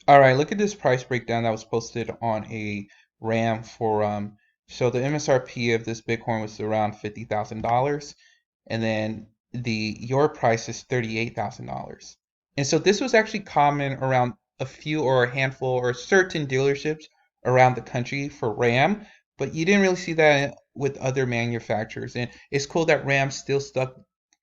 All right, look at this price breakdown that was posted on a Ram forum. So the MSRP of this Bitcoin was around $50,000, and then your price is $38,000. And so this was actually common around a few or a handful or certain dealerships around the country for Ram, but you didn't really see that with other manufacturers. And it's cool that Ram still stuck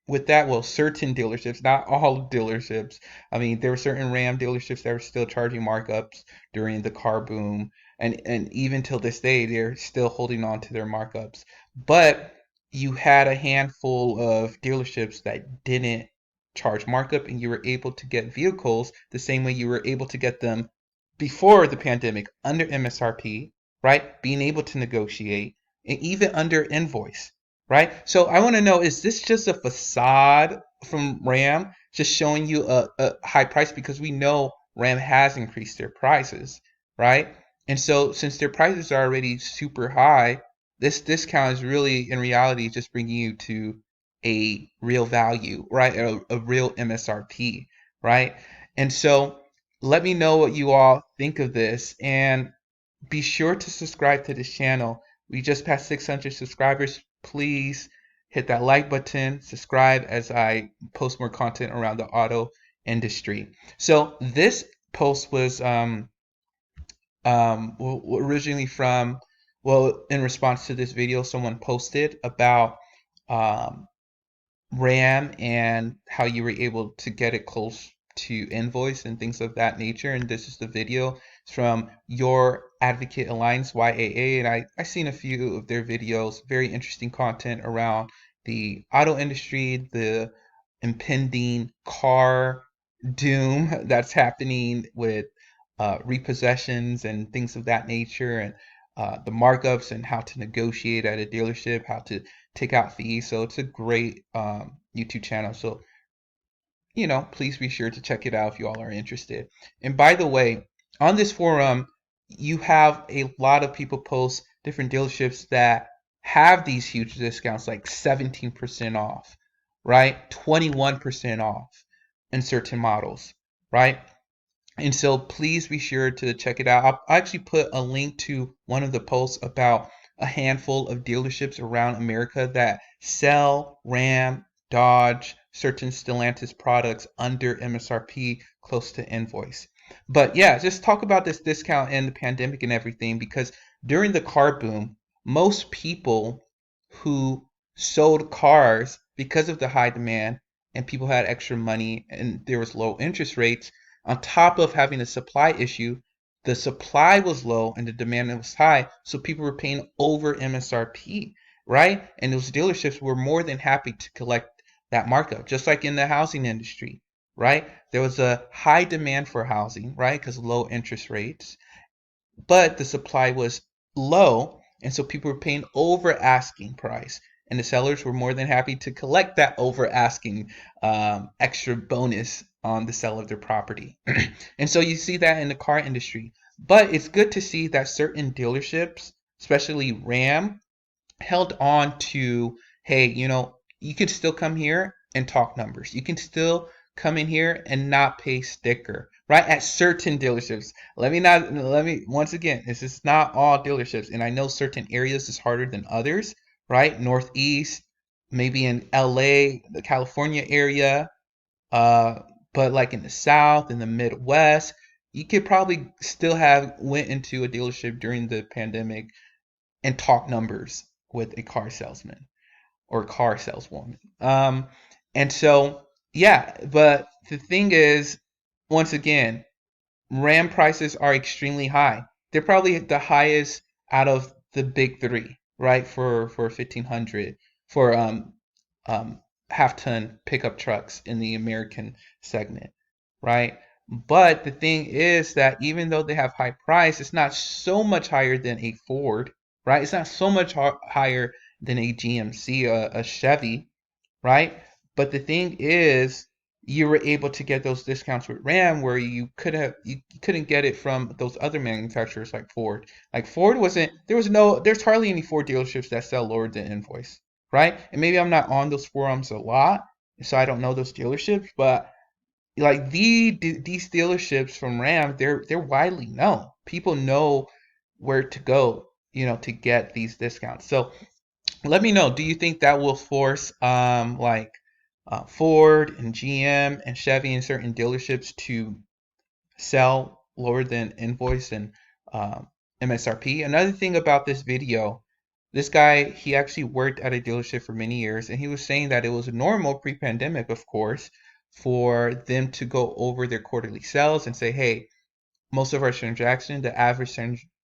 with that. Well, certain dealerships, not all dealerships. I mean, there were certain Ram dealerships that were still charging markups during the car boom, and even till this day, they're still holding on to their markups. But you had a handful of dealerships that didn't charge markup, and you were able to get vehicles the same way you were able to get them before the pandemic under MSRP, right? Being able to negotiate, and even under invoice, right? So I want to know, is this just a facade from Ram, just showing you a high price? Because we know Ram has increased their prices, right? And so since their prices are already super high, this discount is really in reality just bringing you to a real value, right? A real MSRP, right? And so let me know what you all think of this, and be sure to subscribe to this channel. We just passed 600 subscribers. Please hit that like button, subscribe as I post more content around the auto industry. So this post was originally from, well, in response to this video someone posted about um, RAM and how you were able to get it close to invoice and things of that nature. And this is the video. It's from Your Advocate Alliance, YAA, and I've seen a few of their videos. Very interesting content around the auto industry, the impending car doom that's happening with repossessions and things of that nature, and the markups and how to negotiate at a dealership, how to take out fees. So it's a great YouTube channel. So, please be sure to check it out if you all are interested. And by the way, on this forum, you have a lot of people post different dealerships that have these huge discounts, like 17% off, right? 21% off in certain models, right? And so please be sure to check it out. I'll actually put a link to one of the posts about a handful of dealerships around America that sell Ram, Dodge, certain Stellantis products under MSRP close to invoice. But yeah, just talk about this discount and the pandemic and everything, because during the car boom, most people who sold cars, because of the high demand and people had extra money and there was low interest rates, on top of having a supply issue, the supply was low and the demand was high, so people were paying over MSRP, right? And those dealerships were more than happy to collect that markup, just like in the housing industry, right? There was a high demand for housing, right? Because of low interest rates, but the supply was low, and so people were paying over asking price, and the sellers were more than happy to collect that over asking extra bonus on the sale of their property. And so you see that in the car industry. But it's good to see that certain dealerships, especially Ram, held on to, hey, you can still come here and talk numbers. You can still come in here and not pay sticker, right? At certain dealerships. Let me, once again, this is not all dealerships. And I know certain areas is harder than others, right? Northeast, maybe in LA, the California area, uh, but like in the South, in the Midwest, you could probably still have went into a dealership during the pandemic and talk numbers with a car salesman or car saleswoman. And so, yeah, but the thing is, once again, RAM prices are extremely high. They're probably the highest out of the big three, right? For 1500 for um half ton pickup trucks in the American segment, right? But the thing is that even though they have high price, it's not so much higher than a Ford, right? It's not so much higher than a GMC, a Chevy, right? But the thing is, you were able to get those discounts with Ram where you couldn't get it from those other manufacturers like Ford. Like Ford wasn't there's hardly any Ford dealerships that sell lower than invoice, right? And maybe I'm not on those forums a lot, so I don't know those dealerships, but like these dealerships from Ram, they're widely known. People know where to go, to get these discounts. So let me know. Do you think that will force like Ford and GM and Chevy and certain dealerships to sell lower than invoice and um, MSRP? Another thing about this video, this guy, he actually worked at a dealership for many years, and he was saying that it was normal pre-pandemic, of course, for them to go over their quarterly sales and say, hey, most of our transaction, the average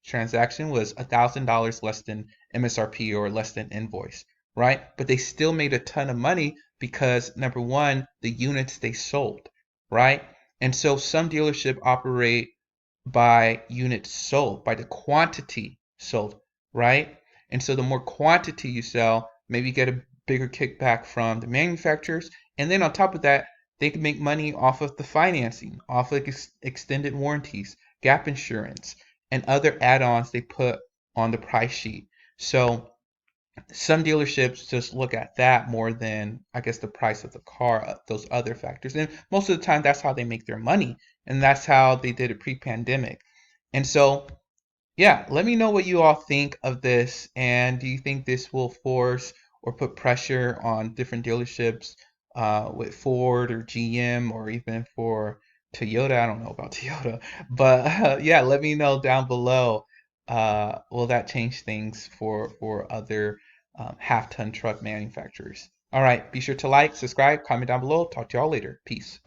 transaction was $1,000 less than MSRP or less than invoice, right? But they still made a ton of money because number one, the units they sold, right? And so some dealership operate by units sold, by the quantity sold, right? And so the more quantity you sell, maybe you get a bigger kickback from the manufacturers. And then on top of that, they can make money off of the financing, off of extended warranties, gap insurance, and other add-ons they put on the price sheet. So some dealerships just look at that more than, I guess, the price of the car, those other factors. And most of the time, that's how they make their money. And that's how they did it pre-pandemic. And so yeah, let me know what you all think of this. And do you think this will force or put pressure on different dealerships with Ford or GM or even for Toyota? I don't know about Toyota, but yeah, let me know down below. Will that change things for other half-ton truck manufacturers? All right, be sure to like, subscribe, comment down below. Talk to y'all later. Peace.